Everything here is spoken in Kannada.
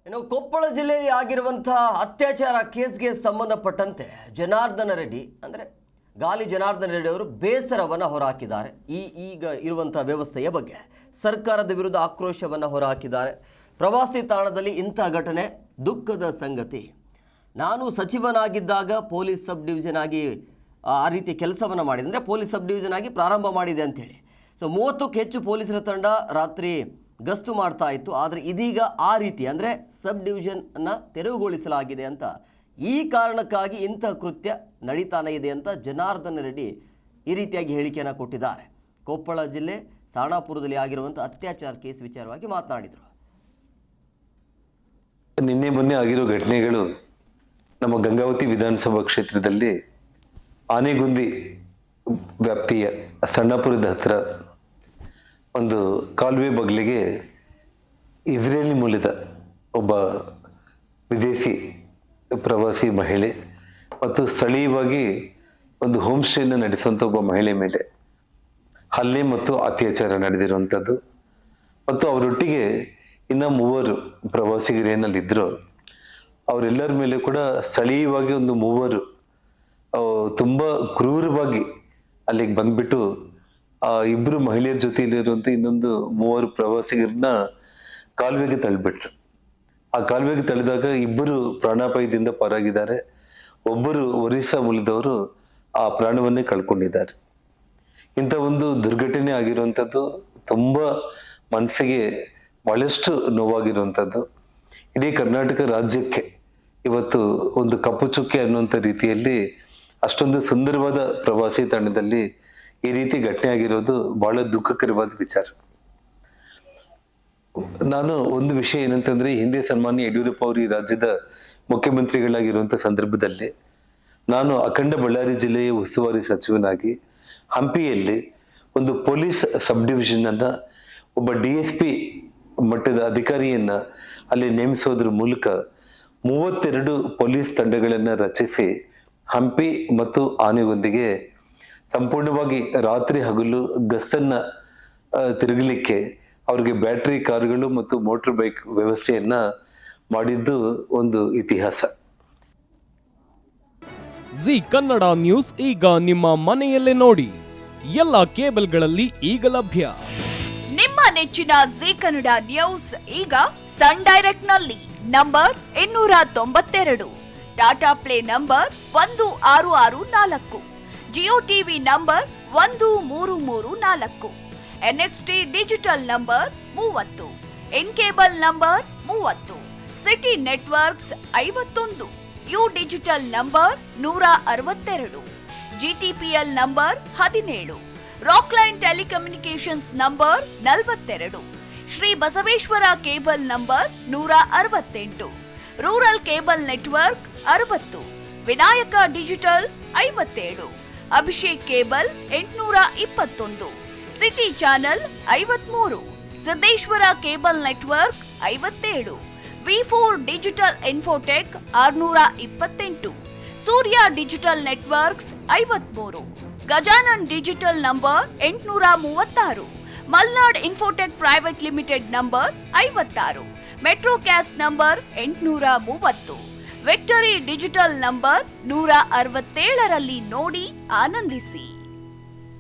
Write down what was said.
ಇನ್ನು ಕೊಪ್ಪಳ ಜಿಲ್ಲೆಯಲ್ಲಿ ಆಗಿರುವಂತಹ ಅತ್ಯಾಚಾರ ಕೇಸ್ಗೆ ಸಂಬಂಧಪಟ್ಟಂತೆ ಜನಾರ್ದನ ರೆಡ್ಡಿ ಅಂದರೆ ಗಾಲಿ ಜನಾರ್ದನ ರೆಡ್ಡಿ ಅವರು ಬೇಸರವನ್ನು ಹೊರಹಾಕಿದ್ದಾರೆ. ಈಗ ಇರುವಂತಹ ವ್ಯವಸ್ಥೆಯ ಬಗ್ಗೆ ಸರ್ಕಾರದ ವಿರುದ್ಧ ಆಕ್ರೋಶವನ್ನು ಹೊರಹಾಕಿದ್ದಾರೆ. ಪ್ರವಾಸಿ ತಾಣದಲ್ಲಿ ಇಂಥ ಘಟನೆ ದುಃಖದ ಸಂಗತಿ. ನಾನು ಸಚಿವನಾಗಿದ್ದಾಗ ಪೊಲೀಸ್ ಸಬ್ ಡಿವಿಷನ್ ಆಗಿ ಆ ರೀತಿ ಕೆಲಸವನ್ನು ಮಾಡಿದೆ, ಅಂದರೆ ಪೊಲೀಸ್ ಸಬ್ ಡಿವಿಷನ್ ಆಗಿ ಪ್ರಾರಂಭ ಮಾಡಿದೆ ಅಂಥೇಳಿ. ಸೊ 30ಕ್ಕೂ ಹೆಚ್ಚು ಪೊಲೀಸರ ತಂಡ ರಾತ್ರಿ ಗಸ್ತು ಮಾಡ್ತಾ ಇತ್ತು. ಆದರೆ ಇದೀಗ ಆ ರೀತಿ ಅಂದರೆ ಸಬ್ ಡಿವಿಷನ್ನ ತೆರವುಗೊಳಿಸಲಾಗಿದೆ ಅಂತ, ಈ ಕಾರಣಕ್ಕಾಗಿ ಇಂಥ ಕೃತ್ಯ ನಡೀತಾನೆ ಇದೆ ಅಂತ ಜನಾರ್ದನ ರೆಡ್ಡಿ ಈ ರೀತಿಯಾಗಿ ಹೇಳಿಕೆಯನ್ನು ಕೊಟ್ಟಿದ್ದಾರೆ. ಕೊಪ್ಪಳ ಜಿಲ್ಲೆ ಸಾಣಾಪುರದಲ್ಲಿ ಆಗಿರುವಂಥ ಅತ್ಯಾಚಾರ ಕೇಸ್ ವಿಚಾರವಾಗಿ ಮಾತನಾಡಿದರು. ನಿನ್ನೆ ಮೊನ್ನೆ ಆಗಿರೋ ಘಟನೆಗಳು ನಮ್ಮ ಗಂಗಾವತಿ ವಿಧಾನಸಭಾ ಕ್ಷೇತ್ರದಲ್ಲಿ ಆನೆಗುಂದಿ ವ್ಯಾಪ್ತಿಯ ಸಣ್ಣಪುರದ ಹತ್ರ ಒಂದು ಕಾಲುವೆ ಬಗ್ಲಿಗೆ ಇಸ್ರೇಲಿ ಮೂಲದ ಒಬ್ಬ ವಿದೇಶಿ ಪ್ರವಾಸಿ ಮಹಿಳೆ ಮತ್ತು ಸ್ಥಳೀಯವಾಗಿ ಒಂದು ಹೋಮ್ ಸ್ಟೇನ ನಡೆಸುವಂಥ ಒಬ್ಬ ಮಹಿಳೆ ಮೇಲೆ ಹಲ್ಲೆ ಮತ್ತು ಅತ್ಯಾಚಾರ ನಡೆದಿರುವಂಥದ್ದು. ಮತ್ತು ಅವರೊಟ್ಟಿಗೆ ಇನ್ನು 3 ಪ್ರವಾಸಿಗರೇನಲ್ಲಿದ್ದರು, ಅವರೆಲ್ಲರ ಮೇಲೆ ಕೂಡ ಸ್ಥಳೀಯವಾಗಿ ಒಂದು 3 ತುಂಬ ಕ್ರೂರವಾಗಿ ಅಲ್ಲಿಗೆ ಬಂದ್ಬಿಟ್ಟು ಆ 2 ಮಹಿಳೆಯರ ಜೊತೆಯಲ್ಲಿರುವಂಥ ಇನ್ನೊಂದು 3 ಪ್ರವಾಸಿಗರನ್ನ ಕಾಲುವೆಗೆ ತಳ್ಳಿಬಿಟ್ರು. ಆ ಕಾಲುವೆಗೆ ತಳ್ಳಿದಾಗ 2 ಪ್ರಾಣಾಪಾಯದಿಂದ ಪಾರಾಗಿದ್ದಾರೆ. ಒಬ್ಬರು ಒರಿಸ್ಸಾ ಮೂಲದವರು ಆ ಪ್ರಾಣವನ್ನೇ ಕಳ್ಕೊಂಡಿದ್ದಾರೆ. ಇಂಥ ಒಂದು ದುರ್ಘಟನೆ ಆಗಿರುವಂಥದ್ದು ತುಂಬಾ ಮನಸ್ಸಿಗೆ ಬಹಳಷ್ಟು ನೋವಾಗಿರುವಂಥದ್ದು. ಇಡೀ ಕರ್ನಾಟಕ ರಾಜ್ಯಕ್ಕೆ ಇವತ್ತು ಒಂದು ಕಪ್ಪು ಚುಕ್ಕೆ ಅನ್ನುವಂಥ ರೀತಿಯಲ್ಲಿ ಅಷ್ಟೊಂದು ಸುಂದರವಾದ ಪ್ರವಾಸಿ ತಾಣದಲ್ಲಿ ಈ ರೀತಿ ಘಟನೆ ಆಗಿರೋದು ಬಹಳ ದುಃಖಕರವಾದ ವಿಚಾರ. ನಾನು ಒಂದು ವಿಷಯ ಏನಂತಂದ್ರೆ, ಹಿಂದೆ ಸನ್ಮಾನ್ಯ ಯಡಿಯೂರಪ್ಪ ಅವರು ಈ ರಾಜ್ಯದ ಮುಖ್ಯಮಂತ್ರಿಗಳಾಗಿರುವಂತ ಸಂದರ್ಭದಲ್ಲಿ ನಾನು ಅಖಂಡ ಬಳ್ಳಾರಿ ಜಿಲ್ಲೆಯ ಉಸ್ತುವಾರಿ ಸಚಿವನಾಗಿ ಹಂಪಿಯಲ್ಲಿ ಒಂದು ಪೊಲೀಸ್ ಸಬ್ ಡಿವಿಷನ್ ಅನ್ನ ಒಬ್ಬ DSP ಮಟ್ಟದ ಅಧಿಕಾರಿಯನ್ನ ಅಲ್ಲಿ ನೇಮಿಸೋದ್ರ ಮೂಲಕ 32 ಪೊಲೀಸ್ ತಂಡಗಳನ್ನ ರಚಿಸಿ ಹಂಪಿ ಮತ್ತು ಆನೆಗುಂದಿಗೆ ಸಂಪೂರ್ಣವಾಗಿ ರಾತ್ರಿ ಹಗಲು ಗಸ್ತನ್ನ ತಿರುಗಲಿಕ್ಕೆ ಅವ್ರಿಗೆ ಬ್ಯಾಟರಿ ಕಾರುಗಳು ಮತ್ತು ಮೋಟರ್ ಬೈಕ್ ವ್ಯವಸ್ಥೆಯನ್ನ ಮಾಡಿದ್ದು ಒಂದು ಇತಿಹಾಸ. ಜಿ ಕನ್ನಡ ನ್ಯೂಸ್ ಈಗ ನಿಮ್ಮ ಮನೆಯಲ್ಲೇ ನೋಡಿ. ಎಲ್ಲ ಕೇಬಲ್ಗಳಲ್ಲಿ ಈಗ ಲಭ್ಯ. ನಿಮ್ಮ ನೆಚ್ಚಿನ ಜಿ ಕನ್ನಡ ನ್ಯೂಸ್ ಈಗ ಸನ್ ಡೈರೆಕ್ಟ್ ನಲ್ಲಿ number 292, Tata play number 1664, Jio TV number 1334, NXT digital number 30, in cable number 30, city networks 51, U digital number 162, GTPL number 17, Rockline telecommunications number 42, Shri Basaveshwara cable number 168, rural cable network 60, Vinayaka digital 57, Abhishek cable 821, city channel 53, Siddeshwara cable network 57, V4 digital Infotech 628, Surya digital networks 53, Gajanan digital number 836, Malnad Infotech private limited number 56, Metrocast number 830, Victory Digital number 167ರಲ್ಲಿ ನೋಡಿ ಆನಂದಿಸಿ.